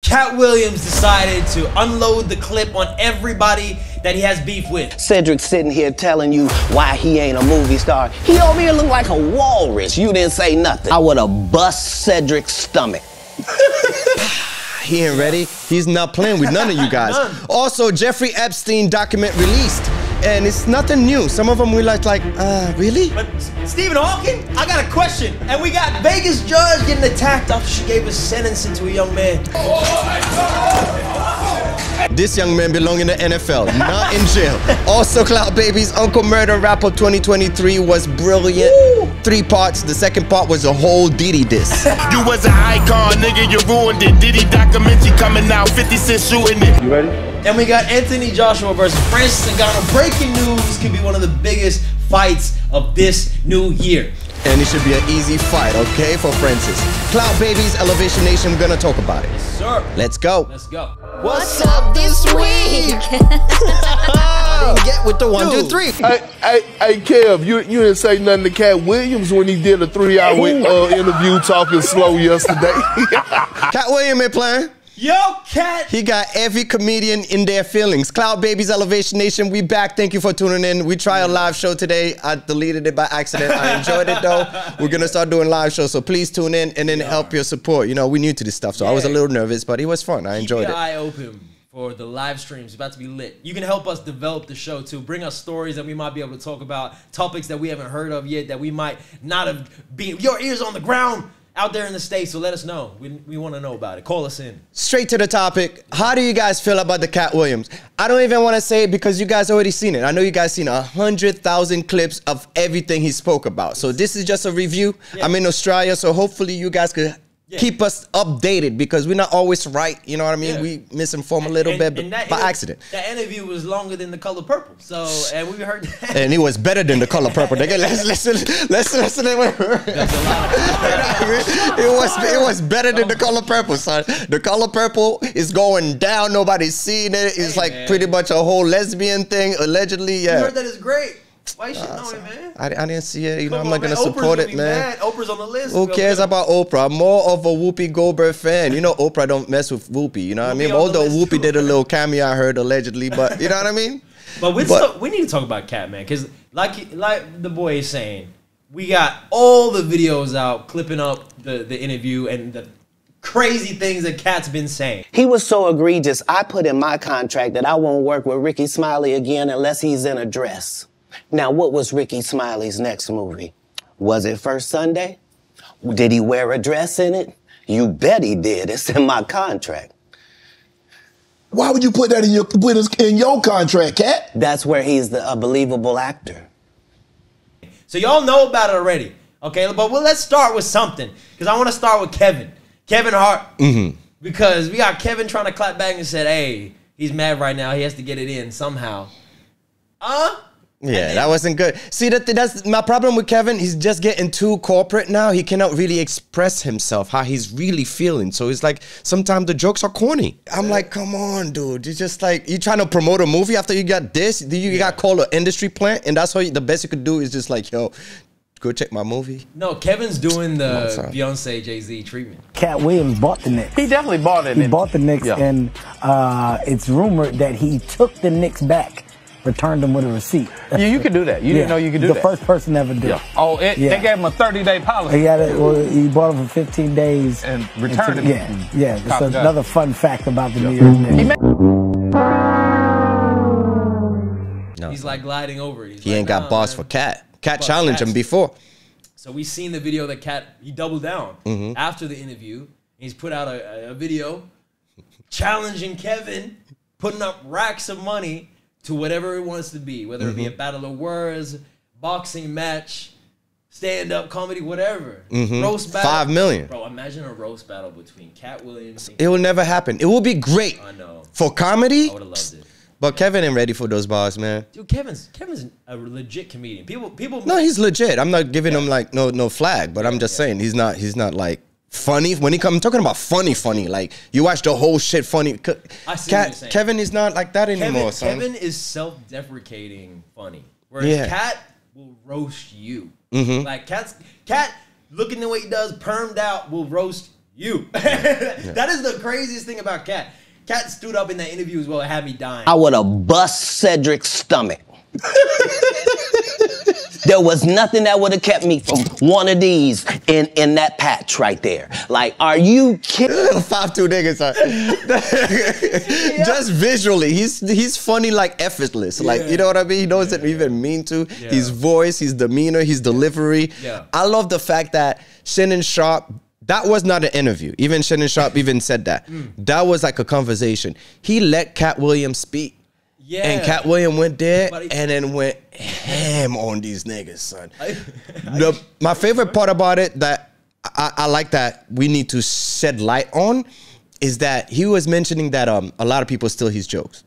Katt Williams decided to unload the clip on everybody that he has beef with. Cedric's sitting here telling you why he ain't a movie star. He over here look like a walrus. You didn't say nothing. I would've bust Cedric's stomach. He ain't ready. He's not playing with none of you guys. Also, Jeffrey Epstein document released, and it's nothing new. Some of them we like, really? But Stephen Hawking, I got a question. And we got Vegas judge getting attacked after she gave a sentence to a young man. This young man belong in the NFL, not in jail. Also, Clout Baby's Uncle Murder Wrap-Up 2023 was brilliant. Woo! 3 parts. The second part was a whole Diddy diss. You was an icon, nigga, you ruined it. Diddy documentary coming out, 50 Cent shooting it. You ready? And we got Anthony Joshua versus Francis Ngannou. Breaking news, could be one of the biggest fights of this new year. And it should be an easy fight, okay, for Francis. Clout Baby's Elevation Nation, we're gonna talk about it. Yes, sir. Let's go. Let's go. What's up this week? I didn't get with the 1, 2, 3. Hey, Kev, you didn't say nothing to Katt Williams when he did a 3-hour interview talking slow yesterday. Katt Williams ain't playing. Yo, Katt! He got every comedian in their feelings. Clout Baby's Elevation Nation, we back. Thank you for tuning in. We tried a live show today. I deleted it by accident. I enjoyed it though. We're gonna start doing live shows, so please tune in and then help your support. You know, we're new to this stuff, so I was a little nervous, but it was fun. I enjoyed it. Keep your eye open for the live streams. It's about to be lit. You can help us develop the show too. Bring us stories that we might be able to talk about, topics that we haven't heard of yet, that we might not have been. Your ears on the ground out there in the States, so let us know. We want to know about it. Call us in. Straight to the topic. How do you guys feel about the Katt Williams? I don't even want to say it because you guys already seen it. I know you guys seen 100,000 clips of everything he spoke about. So this is just a review. Yeah. I'm in Australia, so hopefully you guys could keep us updated because we're not always right. You know what I mean? We misinform a little bit by accident. That interview was longer than The Color Purple. So, and we heard that. And it was better than The Color Purple. Let's listen. It was better than The Color Purple, son. The Color Purple is going down. Nobody's seeing it. It's like pretty much a whole lesbian thing, allegedly. Yeah. You heard that it's great. Why you shitting on it, man? I didn't see it. You know, I'm not going to support it, man. Oprah's on the list. Who cares about Oprah? I'm more of a Whoopi Goldberg fan. You know, Oprah don't mess with Whoopi. You know what I mean? Although Whoopi did a little cameo, I heard, allegedly. But you know what I mean? But we need to talk about Katt, man. Because like the boy is saying, we got all the videos out clipping up the interview and the crazy things that Katt's been saying. He was so egregious, I put in my contract that I won't work with Ricky Smiley again unless he's in a dress. Now, what was Ricky Smiley's next movie? Was it First Sunday? Did he wear a dress in it? You bet he did. It's in my contract. Why would you put that in your contract, Katt? That's where he's a believable actor. So y'all know about it already, okay? But let's start with something, because I want to start with Kevin Hart, because we got Kevin trying to clap back and said, hey, he's mad right now. He has to get it in somehow. Yeah, that wasn't good. See, that's my problem with Kevin. He's just getting too corporate now. He cannot really express himself, how he's really feeling. So it's like, sometimes the jokes are corny. I'm like, come on, dude. You're just like, you trying to promote a movie after you got this? You got called an industry plant, and that's how the best you could do is just like, yo, go check my movie. No, Kevin's doing the Beyonce, Jay-Z treatment. Katt Williams bought the Knicks. He definitely bought it. He bought the Knicks, and it's rumored that he took the Knicks back, returned them with a receipt. Yeah, you could do that. You didn't know you could do that. The first person ever did. Yeah. Oh, they gave him a 30-day policy. He bought them for 15 days. And returned them. Yeah. It's another fun fact about the New York Knicks. He's like gliding over. He ain't got boss for Katt. Katt challenged him before. So we seen the video that Katt, he doubled down after the interview. He's put out a video challenging Kevin, putting up racks of money to whatever it wants to be, whether it be a battle of words, boxing match, stand-up comedy, whatever. Roast battle. $5 million. Bro, imagine a roast battle between Katt Williams and It will never happen. It will be great. I know. For comedy. I would have loved it. But Kevin ain't ready for those bars, man. Dude, Kevin's a legit comedian. People. No, he's legit. I'm not giving him like no flag, but I'm just saying he's not like funny. When he I'm talking about funny. Like you watch the whole shit funny. I see what you're saying. Kevin is not like that anymore, son. Kevin is self-deprecating funny, whereas Katt will roast you. Like Katt looking the way he does, permed out, will roast You. That is the craziest thing about Katt. Katt stood up in that interview as well and had me dying. I would have bust Cedric's stomach. There was nothing that would have kept me from one of these in that patch right there. Like, are you kidding? 5'2" niggas. Just visually, he's funny like effortless. Like, you know what I mean? He knows it even mean to. Yeah. His voice, his demeanor, his delivery. Yeah. I love the fact that Shannon Sharp, that was not an interview. Even Shannon Sharp even said that. That was like a conversation. He let Katt Williams speak. Yeah. And Katt Williams went there and then went ham on these niggas, son. My favorite part about it that I like that we need to shed light on is that he was mentioning that a lot of people steal his jokes.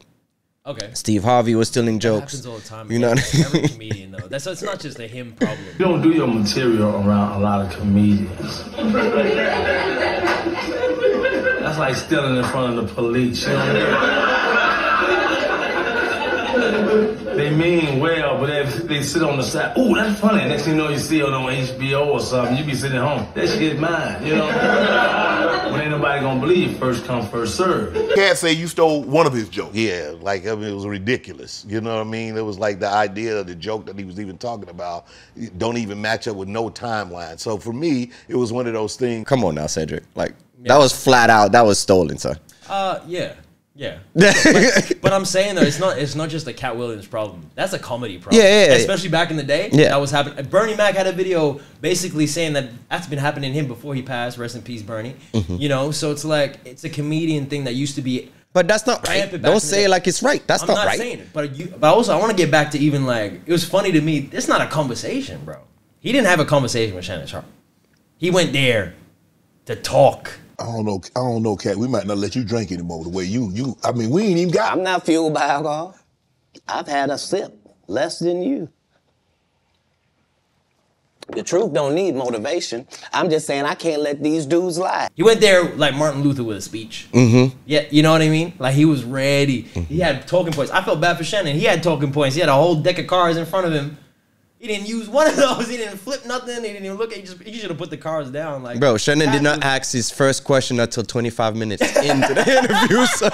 Okay. Steve Harvey was stealing jokes. Happens all the time. You know what I mean? Every comedian though. It's not just a him problem. You don't do your material around a lot of comedians. That's like stealing in front of the police. You know what I mean? They mean well, but if they sit on the side, ooh, that's funny. Next thing you know, you see it on HBO or something, you be sitting at home. That shit mine, you know? When ain't nobody gonna believe, first come, first serve. Katt say you stole one of his jokes. Yeah, like, I mean, it was ridiculous. You know what I mean? It was like the idea of the joke that he was even talking about don't even match up with no timeline. So for me, it was one of those things. Come on now, Cedric. Like, that was flat out, that was stolen, son. Yeah. Yeah, but I'm saying though, it's not just a Katt Williams problem. That's a comedy problem. Yeah. Especially back in the day, that was happening. Bernie Mac had a video basically saying that that's been happening to him before he passed. Rest in peace, Bernie. You know, so it's like it's a comedian thing that used to be. But that's not right. Don't say it like it's right. That's not right. I'm not saying it, but also I want to get back to even like it was funny to me. It's not a conversation, bro. He didn't have a conversation with Shannon Sharp. He went there to talk. I don't know, Katt. We might not let you drink anymore the way you. I mean, we ain't even got. I'm not fueled by alcohol. I've had a sip, less than you. The truth don't need motivation. I'm just saying I can't let these dudes lie. He went there like Martin Luther with a speech. Yeah, you know what I mean? Like he was ready. He had talking points. I felt bad for Shannon. He had talking points. He had a whole deck of cards in front of him. He didn't use one of those. He didn't flip nothing. He didn't even look. He should have put the cards down. Like, bro, Shannon did not ask his first question until 25 minutes into the interview. So.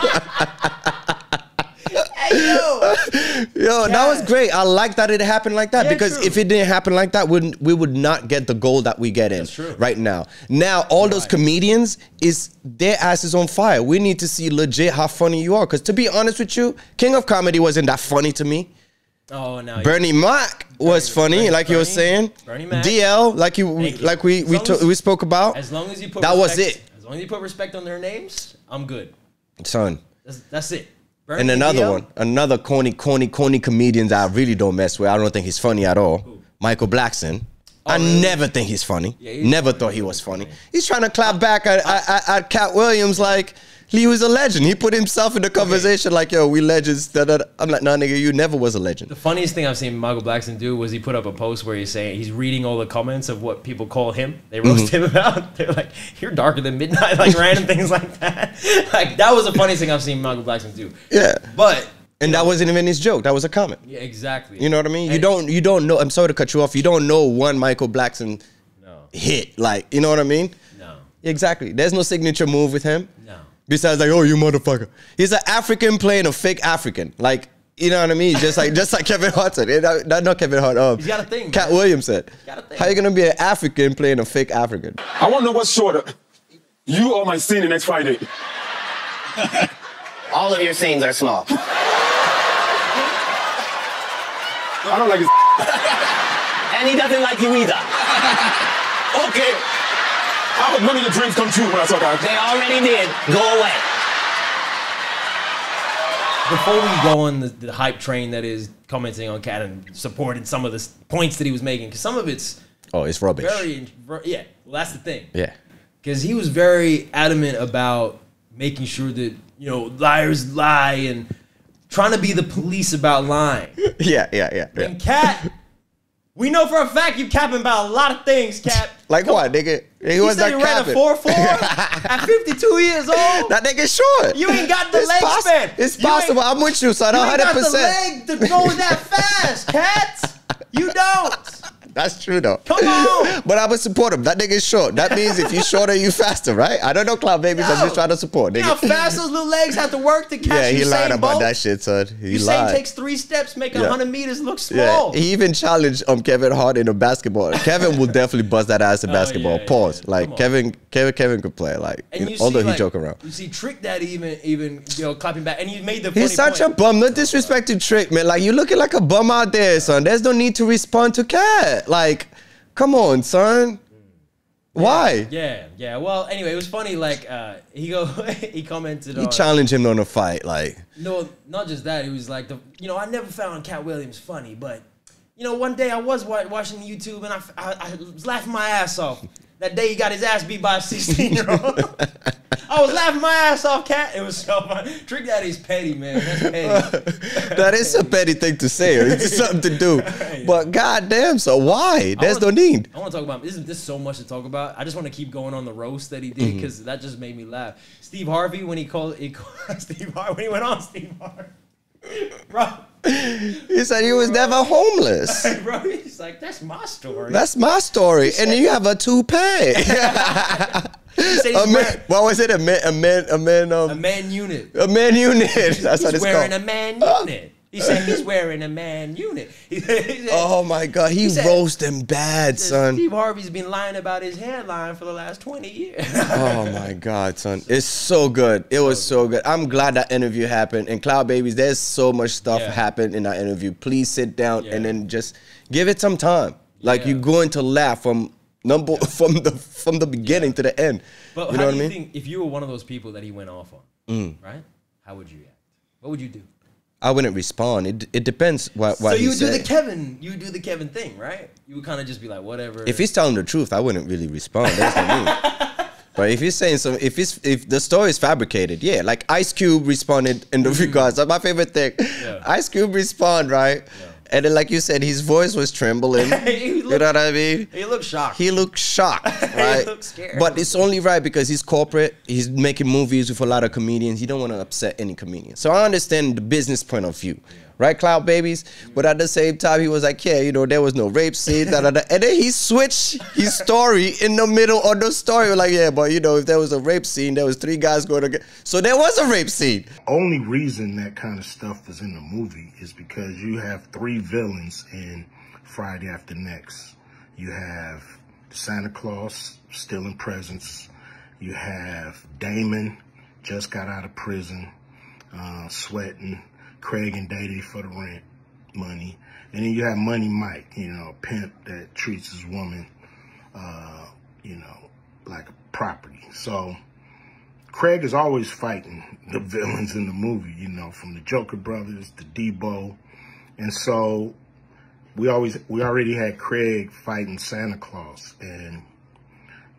Hey, yo, that was great. I like that it happened like that because if it didn't happen like that, we would not get the goal that we get in right now. Now, all those comedians, their ass is on fire. We need to see legit how funny you are. Because to be honest with you, King of Comedy wasn't that funny to me. Oh no! Bernie Mac was funny, like you were saying. Bernie Mac. DL, we spoke about. As long as you put that was it. As long as you put respect on their names, I'm good. Son. That's it. Bernie and another DL, one, another corny comedian that I really don't mess with. I don't think he's funny at all. Who? Michael Blackson. I never think he's funny. Yeah, never thought he was funny. He's trying to clap back at Katt Williams like he was a legend. He put himself in the conversation like, yo, we legends. I'm like, nah, nigga, you never was a legend. The funniest thing I've seen Michael Blackson do was he put up a post where he's saying, he's reading all the comments of what people call him. They roast him about. They're like, you're darker than midnight, like random things like that. Like, that was the funniest thing I've seen Michael Blackson do. Yeah. But... And that wasn't even his joke. That was a comment. Yeah, exactly. You know what I mean? And you don't know. I'm sorry to cut you off. You don't know one Michael Blackson hit. Like, you know what I mean? No. Exactly. There's no signature move with him. No. Besides, like, oh, you motherfucker. He's an African playing a fake African. Like, you know what I mean? Just like Kevin Hart said. Not Kevin Hart. He's got a thing. Katt Williams said. How you gonna be an African playing a fake African? I want to know what's shorter. You or my scene next Friday? All of your scenes are small. I don't like his and he doesn't like you either. Okay. I hope none of your dreams come true when I talk out. They already did. Go away. Before we go on the hype train that is commenting on Katt and supporting some of the points that he was making, because some of it's... Oh, it's rubbish. Yeah, well, that's the thing. Yeah. Because he was very adamant about making sure that, you know, liars lie and trying to be the police about lying. Yeah. And Katt, we know for a fact you capping about a lot of things, Katt. Like what, nigga? He was said he ran a 4.4 at 52 years old. That nigga short. You ain't got the leg span. It's possible. I'm with you, son. 100%. You ain't got the leg to go that fast, Katt. You don't. That's true though. Come on. But I would support him. That nigga's short. That means if you shorter, you faster, right? I don't know Cloud Babies. I'm just trying to support. You know how fast those little legs have to work to catch Yeah, he lied about Bolt? that shit, son. He Usain lied. takes 3 steps, making 100 meters look small. Yeah, he even challenged Kevin Hart in a basketball. Kevin will definitely bust that ass in basketball. Pause. Like Kevin could play. Like although he joke around. You see Trick Daddy even clapping back, and he made the. He's such a bum. No disrespect to Trick, man. Like you looking like a bum out there, son. There's no need to respond to Katt. Like, come on, son. Why? Yeah. Well, anyway, it was funny. Like he commented. He challenged him on a fight. Like, no, not just that. He was like, I never found Katt Williams funny, but one day I was watching YouTube and I was laughing my ass off. That day he got his ass beat by a 16-year-old. I was laughing my ass off, Katt. It was so funny. Trick Daddy's petty, man. That's petty. That is a petty thing to say. It's something to do. But goddamn, so why? There's no need. I want to talk about there's so much to talk about. I just want to keep going on the roast that he did because that just made me laugh. Steve Harvey when he went on Steve Harvey. Bro. He said he was never homeless. Bro, he's like, that's my story. That's my story. And then you have a toupee. What was it? A man unit. A man unit. That's what it's called. He's wearing a man unit. He said he's wearing a man unit. Oh my God, he roasted him bad, son. Steve Harvey's been lying about his hairline for the last 20 years. Oh my God, son. It's so good. It was so good. I'm glad that interview happened. And Cloud Babies, there's so much stuff happened in that interview. Please sit down and then just give it some time. Like you're going to laugh from the beginning to the end. But you know how what do I you mean? think if you were one of those people that he went off on, right? How would you react? What would you do? I wouldn't respond. It depends what so he you said. do the Kevin thing, right? You would kind of just be like, whatever. If he's telling the truth, I wouldn't really respond. That's not me. But if he's saying some, if the story is fabricated, yeah. Like Ice Cube responded in the regards. That's my favorite thing. Yeah. Ice Cube respond, right? Yeah. And then, like you said, his voice was trembling. You know what I mean? He looked shocked. He looked shocked, right? He looked scared. But it's only right because he's corporate. He's making movies with a lot of comedians. He don't want to upset any comedian. So I understand the business point of view. Right, Cloud Babies? But at the same time, he was like, yeah, there was no rape scene, And then he switched his story in the middle of the story. Like, yeah, but, if there was a rape scene, there was 3 guys going to get... So there was a rape scene. Only reason that kind of stuff is in the movie is because you have 3 villains in Friday After Next. You have Santa Claus stealing presents. You have Damon, just got out of prison, sweating. Craig and Day for the rent money. And then you have Money Mike, a pimp that treats his woman, like a property. So Craig is always fighting the villains in the movie, from the Joker brothers to Debo. And so we already had Craig fighting Santa Claus. And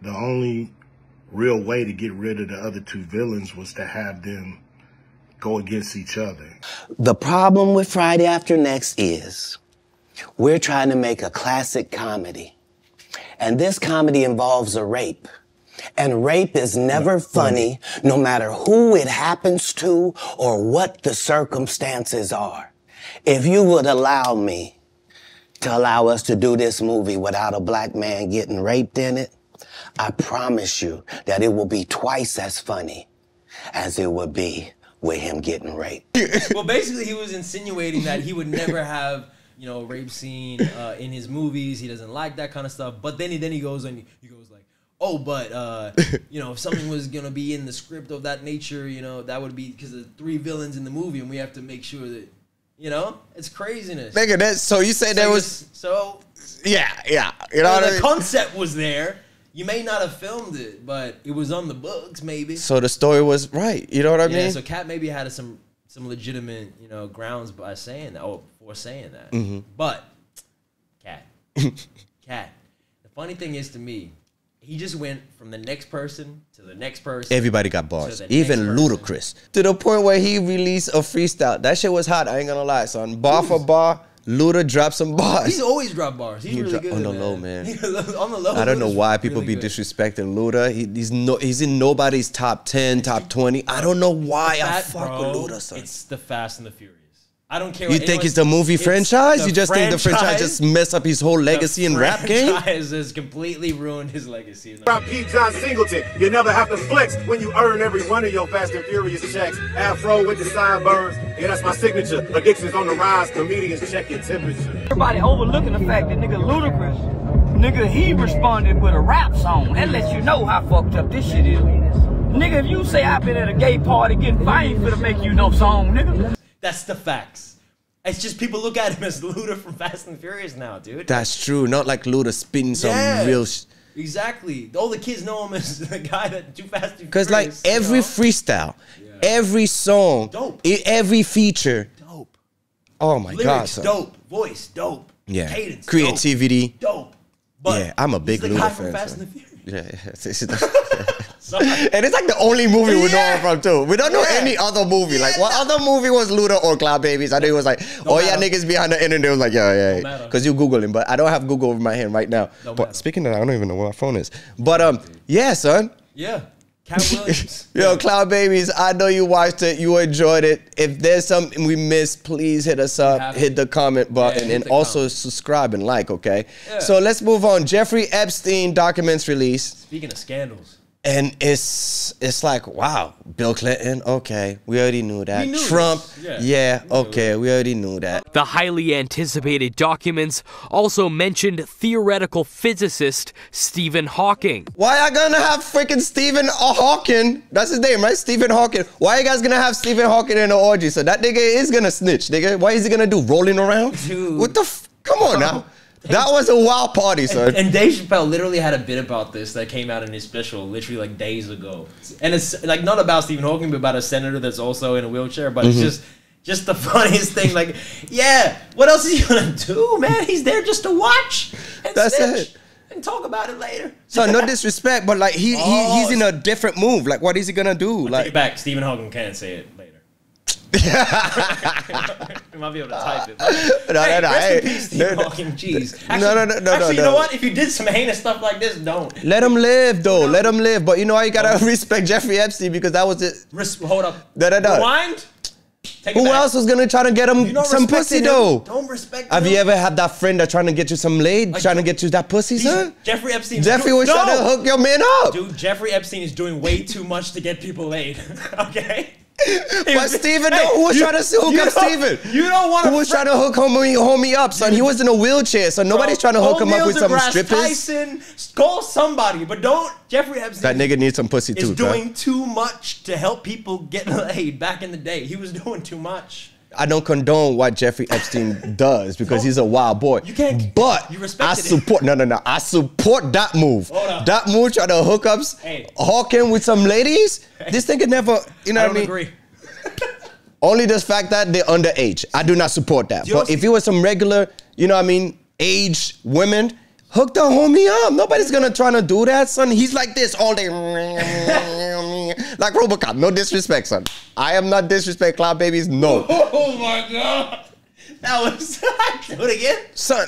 the only real way to get rid of the other 2 villains was to have them go against each other. The problem with Friday After Next is we're trying to make a classic comedy. And this comedy involves a rape. And rape is never funny, no matter who it happens to or what the circumstances are. If you would allow me to allow us to do this movie without a black man getting raped in it, I promise you that it will be twice as funny as it would be with him getting raped. Well, basically, he was insinuating that he would never have, a rape scene in his movies. He doesn't like that kind of stuff. But then he goes and he goes like, oh, but if something was gonna be in the script of that nature, that would be because of 3 villains in the movie, and we have to make sure that, it's craziness. Nigga, so you said there was yeah. The concept was there. You may not have filmed it, but it was on the books, maybe. So the story was right. You know what I mean? So Katt maybe had some legitimate, grounds by saying that, or for saying that. But Katt, the funny thing is to me, he just went from the next person to the next person. Everybody got bars, even Ludacris, to the point where he released a freestyle. That shit was hot. I ain't gonna lie, son. Bar for bar. Luda dropped some bars. He's always dropped bars. He's really good. On the low, man. On the low. I don't know why people be disrespecting Luda. He's in nobody's top 10, top 20. I don't know why I fuck with Luda, son. It's the Fast and the Furious. I don't care. You think it's the movie franchise? You just think the franchise just messed up his whole legacy in rap game? The franchise has completely ruined his legacy. P. John Singleton, you never have to flex when you earn every one of your Fast and Furious checks. Afro with the sideburns, yeah, that's my signature. Addictions on the rise, comedians check your temperature. Everybody overlooking the fact that nigga Ludacris, nigga, he responded with a rap song. That lets you know how fucked up this shit is. Nigga, if you say I've been at a gay party getting fine, I ain't finna make you no song, nigga. That's the facts. It's just people look at him as Luda from Fast and Furious now, dude. That's true. Not like Luda spinning some real exactly. All the kids know him as the guy that do Fast and Furious. Because like every freestyle, every song, every feature. Dope. Oh my God. Lyrics, dope. Voice, dope. Yeah. Cadence, creativity. Dope. But yeah, I'm a big Luda fan. Fast and Furious. And it's like the only movie we know him from too. We don't know any other movie. Like what other movie was Luda or Cloud Babies? I know it was like, yeah, niggas behind the internet. It was like, yeah. Because you Google him, but I don't have Google over my hand right now. But speaking of that, I don't even know where my phone is. But yeah, son. Yeah. Katt Williams. Yo, Cloud Babies, I know you watched it, you enjoyed it. If there's something we missed, please hit us up, hit the comment button, and also subscribe and like, okay? Yeah. So let's move on. Jeffrey Epstein documents released. Speaking of scandals. And it's like, wow, Bill Clinton, okay, we already knew that. We knew Trump, yeah, okay, we already knew that. The highly anticipated documents also mentioned theoretical physicist Stephen Hawking. Why are you gonna have freaking Stephen Hawking? That's his name, right? Stephen Hawking. Why are you guys gonna have Stephen Hawking in the orgy? So that nigga is gonna snitch, nigga. What is he gonna do? Rolling around? Dude. What the come on now. That was a wild party, son. And Dave Chappelle literally had a bit about this that came out in his special literally like days ago. And it's like not about Stephen Hawking, but about a senator that's also in a wheelchair. But it's just the funniest thing. Like, yeah, what else is he gonna do, man? He's there just to watch and snitch and talk about it later. So no disrespect, but like he's in a different move. Like, what is he gonna do? Like, take it back. Stephen Hawking can't say it later. You might be able to type it. Rest in peace, Stephen Hawking. Jeez. Actually, you know what? If you did some heinous stuff like this, don't. Let him live, though. Let him live. But you know, you gotta respect Jeffrey Epstein because that was it. Hold up. Rewind. Who else was gonna try to get him some pussy, though? Don't respect him. Have you ever had that friend that's trying to get you some laid, trying to get you that pussy, son? Jeffrey Epstein. Jeffrey was trying to hook your man up. Dude, Jeffrey Epstein is doing way too much to get people laid. Okay? But Steven, who was trying to hook up Steven? You don't want to. Who was trying to hook homie up, son? He was in a wheelchair, so nobody's trying to hook him up with some strippers. Tyson, call somebody, but don't. Jeffrey Epstein. That nigga needs some pussy too. Is doing too much to help people get laid. Back in the day, he was doing too much. I don't condone what Jeffrey Epstein does because he's a wild boy. You can't. But you I support. No. I support that move. That move, trying to hook up, hawking with some ladies. This nigga never. You know what I mean? Agree. Only the fact that they're underage. I do not support that. But if it was some regular, you know what I mean, age women, hook the homie up. Nobody's gonna try to do that, son. He's like this all day. Like Robocop. No disrespect, son. I am not disrespect Cloud Babies. No. Oh my God. That was do it again, son.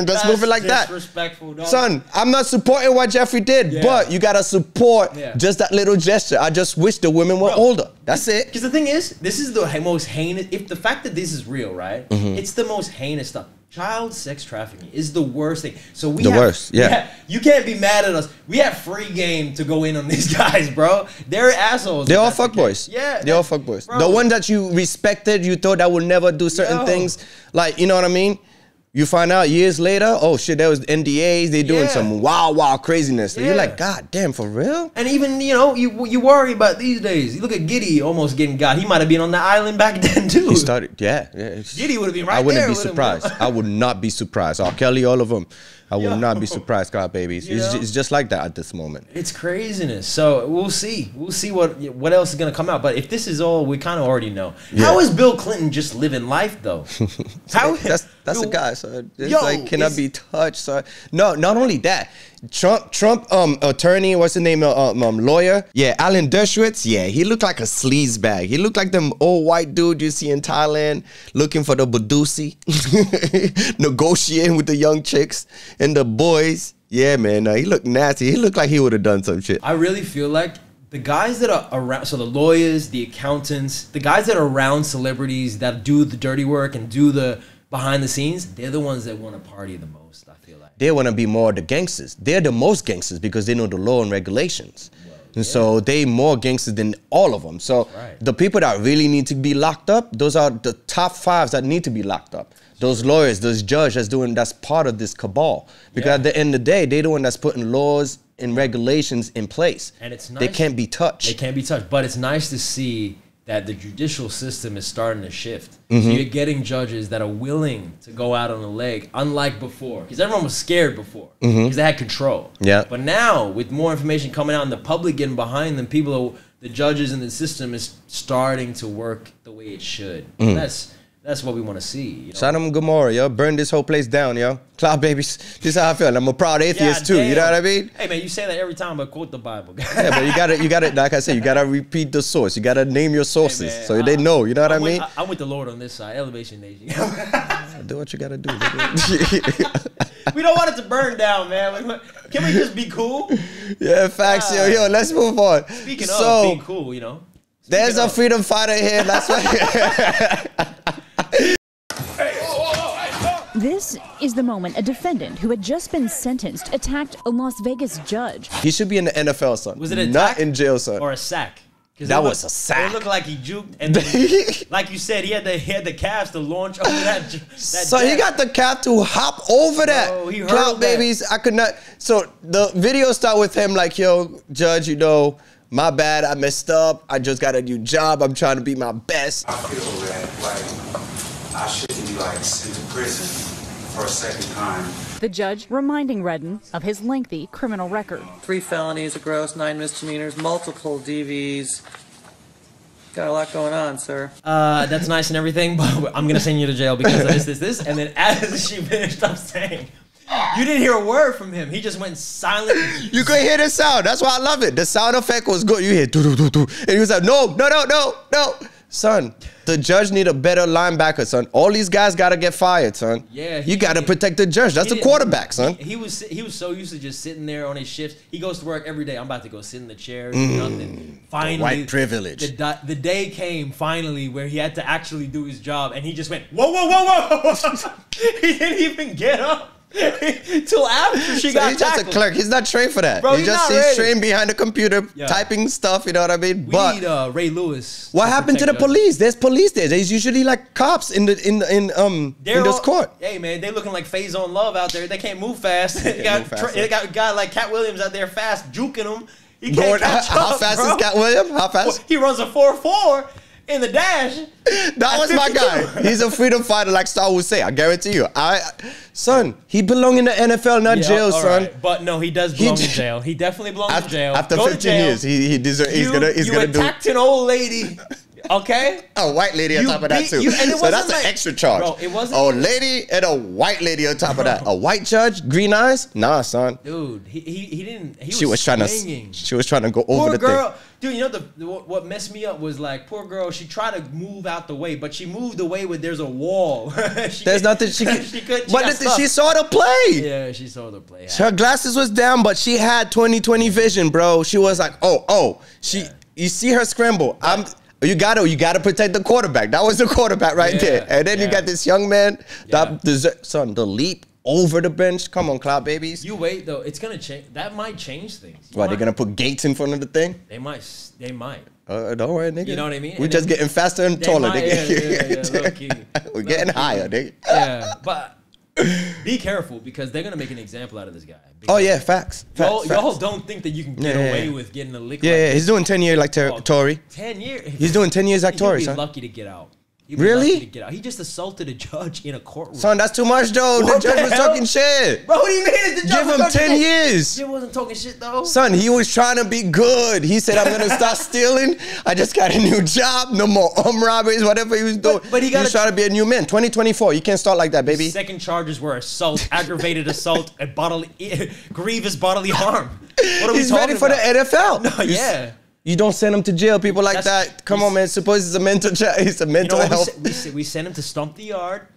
Just move it like that. Disrespectful, dog. Son. I'm not supporting what Jeffrey did, but you gotta support just that little gesture. I just wish the women were older. That's it. Because the thing is, this is the most heinous. If the fact that this is real, right? It's the most heinous stuff. Child sex trafficking is the worst thing. So we you can't be mad at us. We have free game to go in on these guys, bro. They're assholes. They're all fuckboys. Yeah. They're all fuckboys. The one that you respected, you thought that would never do certain things. Like, you know what I mean? You find out years later, oh shit, there was NDAs, they doing some wild craziness. And you're like, God damn, for real? And even, you know, you worry about these days. You look at Giddy almost getting got. He might have been on the island back then too. He started, Giddy would have been right there. I wouldn't be surprised. I would not be surprised. R. Kelly, all of them. I would not be surprised, Cloud Babies. It's just like that at this moment. It's craziness. So we'll see. We'll see what else is going to come out. But if this is all, we kind of already know. How is Bill Clinton just living life, though? That's a guy, so it's like cannot be touched. So no, not only that. Trump attorney, what's the name, lawyer? Yeah, Alan Dershowitz. Yeah, he looked like a sleaze bag. He looked like them old white dude you see in Thailand looking for the Badusi, negotiating with the young chicks and the boys. Yeah, man, he looked nasty. He looked like he would have done some shit. I really feel like the guys that are around, so the lawyers, the accountants, the guys that are around celebrities that do the dirty work and do the behind the scenes, they're the ones that want to party the most, I feel like. They want to be more the gangsters. They're the most gangsters because they know the law and regulations. And so they more gangsters than all of them. So the people that really need to be locked up, those are the top 5 that need to be locked up. Those lawyers, those judges that's part of this cabal. Because at the end of the day, they're the one that's putting laws and regulations in place. And it's nice. They can't be touched. They can't be touched. But it's nice to see that the judicial system is starting to shift. So you're getting judges that are willing to go out on a leg, unlike before. Because everyone was scared before, because they had control. But now, with more information coming out and the public getting behind them, the judges in the system is starting to work the way it should. That's what we want to see. You know? Sodom and Gomorrah, yo. Burn this whole place down, yo. Cloud babies. This is how I feel. I'm a proud atheist too. You know what I mean? Hey man, you say that every time I quote the Bible. Yeah, but you gotta, like I said, you gotta repeat the source. You gotta name your sources so they know. You know what I mean? I'm with the Lord on this side. Elevation Nation. Do what you gotta do. We don't want it to burn down, man. Can we just be cool? Yeah, facts, yo. Let's move on. Speaking of being cool, you know. There's a freedom fighter here. That's why. This is the moment a defendant who had just been sentenced attacked a Las Vegas judge. He should be in the NFL, son. Was it a not in jail, son? Or a sack? That was a sack. It looked like he juked, and then, like you said, he had the calves to launch over that. So he got the calf to hop over that. Bro, he Cloud babies, I could not. So the video start with him like, yo, judge, you know, my bad, I messed up. I just got a new job. I'm trying to be my best. I feel that, like, I shouldn't be, like, sent to prison for a second time. The judge reminding Redden of his lengthy criminal record. 3 felonies, a gross, 9 misdemeanors, multiple DVs. Got a lot going on, sir. That's nice and everything, but I'm gonna send you to jail because of this. And then as she finished up saying, you didn't hear a word from him. He just went silent. You could hear the sound. That's why I love it. The sound effect was good. You hear do-do-do-do. And he was like, no. Son, the judge need a better linebacker, son. All these guys got to get fired, son. Yeah. You got to protect the judge. That's the quarterback, son. He was so used to just sitting there on his shifts. He goes to work every day. I'm about to go sit in the chair. Do nothing. Finally, white privilege. The day came finally where he had to actually do his job, and he just went, whoa. He didn't even get up. Till after she got he's just tackled. a clerk. He's not trained for that. Bro, he's trained behind the computer, typing stuff. You know what I mean? We need Ray Lewis. What happened to the police? There's police there. There's usually like cops in this court. Hey man, they looking like Phase on Love out there. They can't move fast. They got a guy like Katt Williams out there fast juking them. He can't catch how up, fast bro. is Katt Williams? How fast? He runs a 4.4 in the dash. That was my guy. He's a freedom fighter, like Star would say. I guarantee you. Son, he belong in the NFL, not jail, son. Right. But no, he does belong in jail. He definitely belongs in jail. After 15 years, he's gonna do. You attacked an old lady. Okay? A white lady on top of that, too. So that's an extra charge. Bro, it wasn't. A lady and a white lady on top of that. A white judge, green eyes? Nah, son. Dude, he didn't. She was trying to go over the girl, thing. Dude, you know what messed me up was like, poor girl, she tried to move out the way, but she moved away when there's a wall. There's nothing she could. She saw the play. Yeah, she saw the play. Her glasses was down, but she had 20/20 vision, bro. She was like, you see her scramble. You gotta protect the quarterback. That was the quarterback right there. And then you got this young man the leap over the bench. Come on, Cloud babies. You wait though. It's gonna change. That might change things. What, they're gonna put gates in front of the thing? They might. Don't worry, nigga. You know what I mean? We're just getting faster and taller, nigga. Yeah, We're getting higher, nigga. Yeah, but be careful because they're gonna make an example out of this guy. Oh yeah, facts. Y'all don't think that you can get away with getting a lick. Yeah, he's doing 10 years like Tory. 10 years. He's doing 10 years like Tory, son. He's lucky to get out. Really? To get out. He just assaulted a judge in a courtroom. Son, that's too much, though. The judge was talking shit. Bro, what do you mean? The judge Give him 10 years. He wasn't talking shit, though. Son, he was trying to be good. He said, I'm going to start stealing. I just got a new job. No more robberies, whatever he was doing. But he was trying to be a new man. 2024. You can't start like that, baby. Second charges were assault, aggravated assault, and grievous bodily harm. What are we He's talking ready for about? the NFL. No, yeah. You don't send him to jail, people like that. Come on, man. Suppose it's a mental health. We sent him to stomp the yard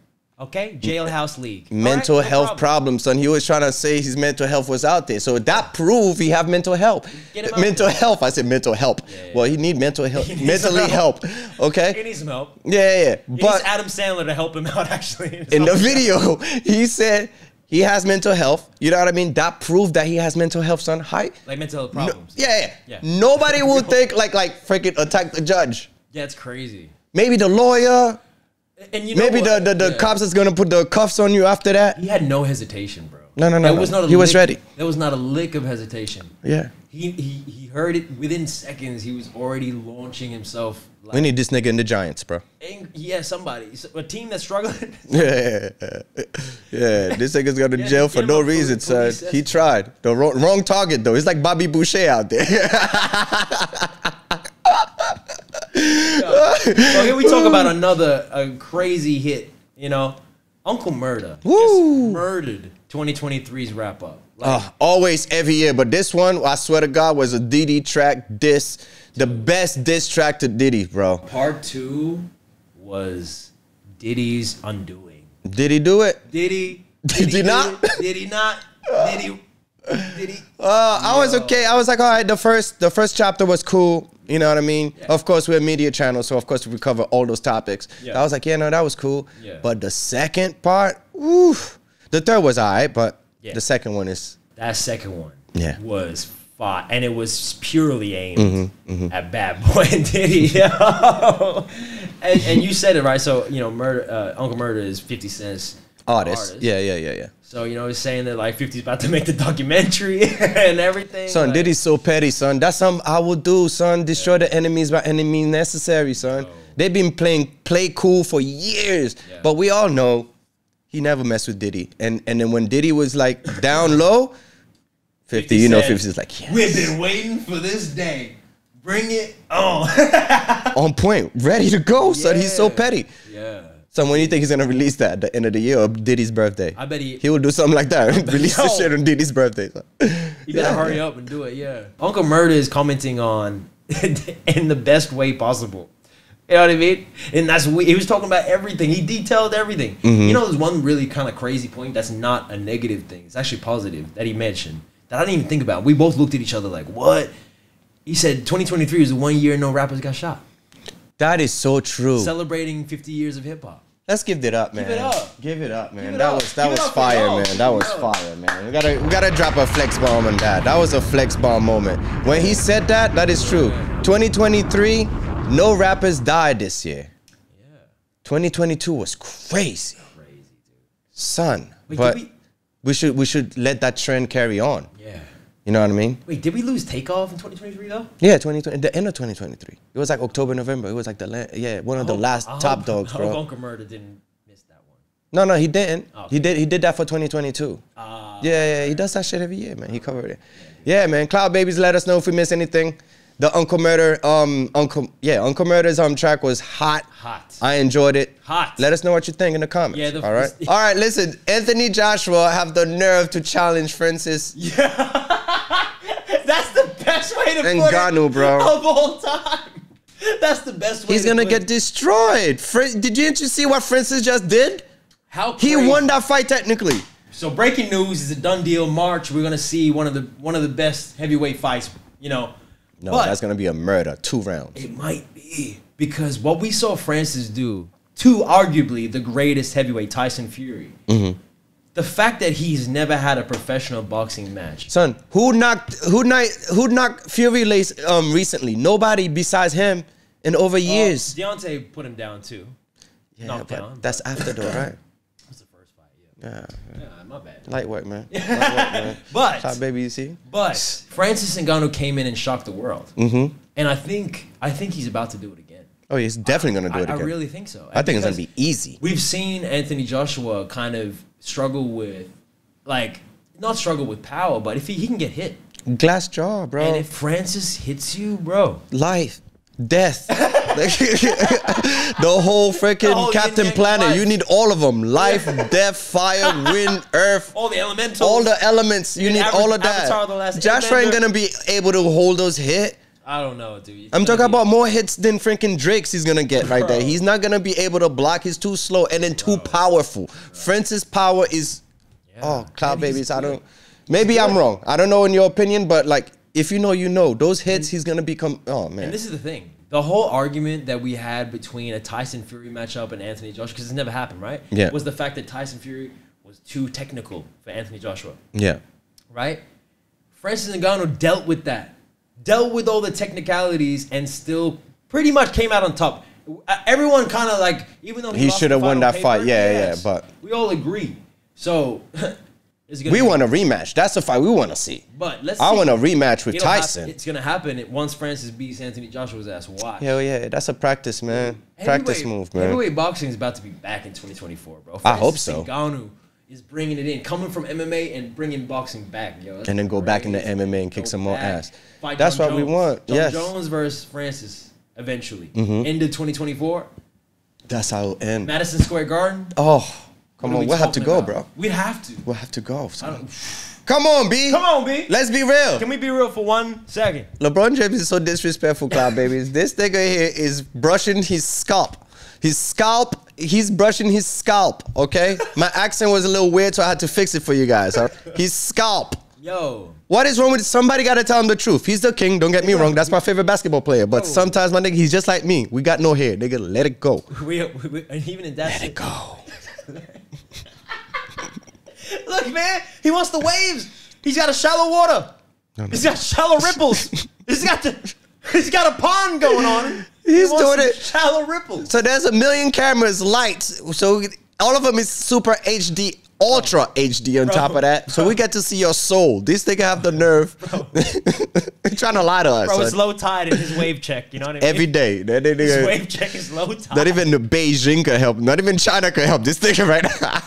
Okay, Jailhouse League. Mental health problems, son. He was trying to say his mental health was out there. So that proved he have mental health. Mental health. I said mental help. Yeah. Well, he need mental health. Mentally help. Okay. He needs some help. Yeah. He needs Adam Sandler to help him out, actually. In the video, he said he has mental health. You know what I mean? That proved that he has mental health, son. Like mental health problems. Yeah. Nobody will think like freaking attack the judge. Yeah, it's crazy. Maybe the lawyer. And you know maybe the cops is gonna put the cuffs on you after that. He had no hesitation, bro. No. He was ready. There was not a lick of hesitation. Yeah. He heard it within seconds. He was already launching himself. Like, we need this nigga in the Giants, bro. Yeah, somebody. A team that's struggling. Yeah. This nigga's going to jail for no reason, son. He tried. The wrong target, though. It's like Bobby Boucher out there. So here we talk about another crazy hit, you know. Uncle Murda just murdered 2023's wrap up. Like, always, every year. But this one, I swear to God, was a Diddy track diss. The best diss track to Diddy, bro. Part 2 was Diddy's undoing. Did he do it? Did he not? Did he not? Did he? I was okay. I was like, all right, the first chapter was cool. You know what I mean? Yeah. Of course, we're a media channel, so of course we cover all those topics. Yeah. I was like, yeah, no, that was cool. Yeah. But the second part, the third was all right, but the second one is... That second one was fire. And it was purely aimed at Bad Boy and Diddy. and you said it, right? So, you know, Uncle Murda is 50 Cent's artist. Yeah. So, you know, he's saying that, like, 50's about to make the documentary and everything. Son, like, Diddy's so petty, son. That's something I would do, son. Destroy the enemies by any means necessary, son. They've been playing play cool for years. Yeah. But we all know he never messed with Diddy. And then when Diddy was, like, down low, 50, you know, 50's like, yes. We've been waiting for this day. Bring it on. On point. Ready to go, son. He's so petty. Yeah. So when you think he's gonna release that at the end of the year or Diddy's birthday? I bet he will do something like that. Release the shit on Diddy's birthday. So. You gotta hurry up and do it, Uncle Murda is commenting on in the best way possible. You know what I mean? And he was talking about everything. He detailed everything. You know, there's one really kind of crazy point that's not a negative thing. It's actually positive that he mentioned that I didn't even think about. We both looked at each other like, what? He said 2023 was the 1 year no rappers got shot. That is so true. Celebrating 50 years of hip hop. Let's give it up, man. Give it up. Give it up, man. That was fire, man. That was fire, man. We gotta drop a flex bomb on that. That was a flex bomb moment. When he said that, that is true. 2023, no rappers died this year. 2022 was crazy. Crazy, dude. Son. Wait, but we should let that trend carry on. Yeah. You know what I mean? Wait, did we lose Takeoff in 2023 though? Yeah, 2020, the end of 2023. It was like October, November. It was like one of the last top dogs, bro. I hope Uncle Murda didn't miss that one. No, he didn't. Okay. He did that for 2022. Yeah, he does that shit every year, man. He covered it. Yeah, man. Cloud Babies, let us know if we miss anything. The Uncle Murda, Uncle Murda's track was hot. I enjoyed it. Let us know what you think in the comments. Yeah, all right. All right, listen. Anthony Joshua have the nerve to challenge Francis. Yeah. That's the best way to put it bro. Of all time. That's the best way. He's gonna get destroyed. Didn't you see what Francis just did? How crazy. He won that fight technically. So breaking news is a done deal. March, we're gonna see one of the best heavyweight fights. You know. No, that's gonna be a murder. 2 rounds. It might be because what we saw Francis do to arguably the greatest heavyweight, Tyson Fury. The fact that he's never had a professional boxing match. Son, who knocked Fury recently? Nobody besides him in over years. Deontay put him down too. Yeah, but that's after though, right? That's the first fight, yeah. My bad. Lightweight, man. Lightweight, man. But baby, you see? But Francis Ngannou came in and shocked the world. And I think he's about to do it again. Oh, he's definitely gonna do it again. I really think so. I think it's gonna be easy. We've seen Anthony Joshua kind of struggle with, not struggle with power, but if he can get hit. Glass jaw, bro. And if Francis hits you, bro. Life, death. The whole freaking Captain Planet. You need all of them. Life, death, fire, wind, earth. All the elementals. All the elements. You need all of that. Joshua ain't gonna be able to hold those hit. I don't know, dude. I'm talking about more hits than freaking Drake's he's gonna get right there. He's not gonna be able to block. He's too slow and then too powerful. Francis' power is, Cloud Babies. I don't. Maybe I'm wrong. I don't know in your opinion, but like if you know, you know. Those hits, he's gonna become. Oh man. And this is the thing. The whole argument that we had between a Tyson Fury matchup and Anthony Joshua, because it's never happened, right? Yeah. Was the fact that Tyson Fury was too technical for Anthony Joshua. Yeah. Right? Francis Ngannou dealt with that. Dealt with all the technicalities and still pretty much came out on top. Everyone kind of like, even though he should have won that fight. Yeah, but we all agree. So we want a rematch. That's a fight we want to see. But let's. I want a rematch with Tyson. It's gonna happen once Francis beats Anthony Joshua's ass. Why? Hell yeah, that's a practice, man. Practice move, man. Heavyweight boxing is about to be back in 2024, bro. I hope so. Ngannou is bringing it in, coming from MMA and bringing boxing back, yo. And then go back into MMA and kick some more ass. Fight That's John what we Jones. want. John Yes. Jones versus Francis eventually. Mhm. End of 2024. That's how it'll end. Madison Square Garden. Oh, come What are on. we We'll have to talking go, about? bro. We'd have to. We'll have to go. Son. Come on, B. Come on, B. Let's be real. Can we be real for 1 second? LeBron James is so disrespectful, Cloud Babies. This nigga here is brushing his scalp. He's brushing his scalp, okay? My accent was a little weird, so I had to fix it for you guys. Huh? His scalp. Yo. What is wrong with somebody gotta tell him the truth? He's the king, don't get me wrong. That's my favorite basketball player. But sometimes my nigga, he's just like me. We got no hair. Nigga, let it go. We even in that. Let it go. Look, man, he wants the waves. He's got a shallow water. He's got shallow ripples. He's got a pond going on. He's doing it. Shallow ripples. So there's a million cameras, lights. So all of them is super HD, ultra HD on top of that. So we get to see your soul. This nigga have the nerve. Trying to lie to us. Bro, it's low tide in his wave check. You know what I mean? Every day. His wave check is low tide. Not even the Beijing can help. Not even China can help. This nigga right now.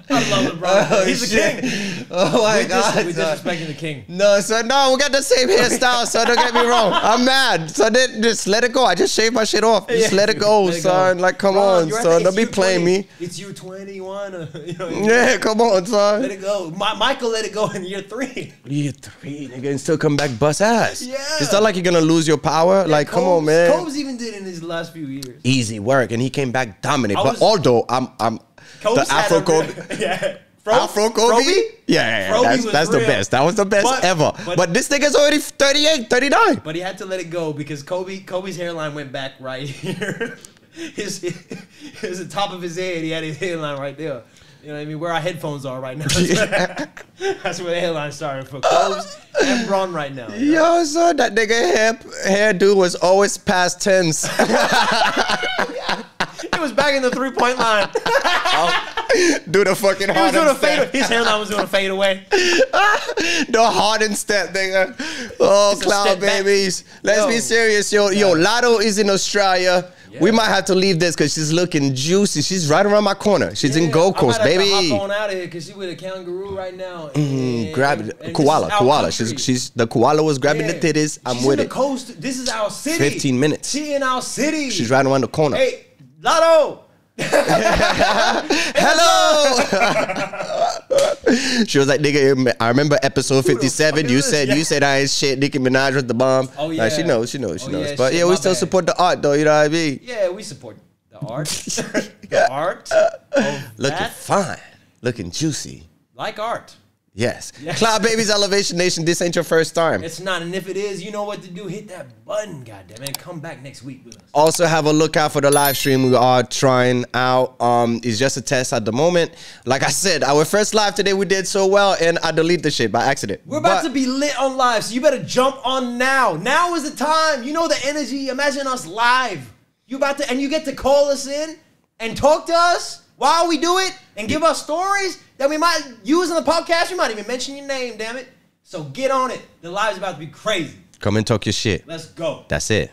I love it, bro. He's the king. Oh my God. We're disrespecting the king. No, so no, we got the same hairstyle, so don't get me wrong. I'm mad. So then just let it go. I just shaved my shit off. Just let it go, son. Like, come on, son. Don't be playing me. It's you 21. You know, Yeah, come on, son. let it go. Michael let it go in year 3. Year 3, nigga, and still come back bust ass. Yeah. It's not like you're gonna lose your power. Like, come on, man. Kobe's even did in his last few years. Easy work, and he came back dominant. But although I'm Kobe's the Afro Kobe. Yeah. Afro Kobe? Yeah, that's the best. That was the best ever. But this nigga's already 38, 39. But he had to let it go because Kobe's hairline went back right here. The top of his head, he had his hairline right there. You know what I mean? Where our headphones are right now. That's where the hairline started for Kobe's and Braun right now. Yo, son, that nigga hairdo was always past tense. It was back in the 3-point line. Do the fucking He was doing Harden a fade. step. His hairline was doing a fade away. The Harden step, nigga. Oh, It's a Cloud step back. Babies. Let's be serious, yo. Yo, Lotto is in Australia. We might have to leave this because she's looking juicy. She's right around my corner. She's in Gold Coast, I might have baby. to hop on out of here because she's with a kangaroo right now. Grab it. and Koala. this is our country. She's the koala was grabbing the titties. I'm She's with in it. the coast. This is our city. 15 minutes. She in our city. She's right around the corner. Hey, Lotto. Hello. She was like, nigga, I remember episode 57. You said I ain't shit. Nicki Minaj with the bomb. Oh, Like, yeah. she knows. Yeah, But shit, yeah, we my still bad. support the art though. You know what I mean? Yeah, we support the art. The art of Looking that. fine. Looking juicy. Like art. Yes. Yes. Cloud Babies Elevation Nation, this ain't your first time. It's not, and if it is, you know what to do. Hit that button, goddammit, and come back next week with us. Also have a look out for the live stream we are trying out. It's just a test at the moment. Like I said, our first live today we did so well, and I deleted the shit by accident. We're about to be lit on live, so you better jump on now. Now is the time. You know the energy. Imagine us live. You get to call us in and talk to us while we do it and give us stories that we might use in the podcast. We might even mention your name, damn it. So get on it. The live's about to be crazy. Come and talk your shit. Let's go. That's it.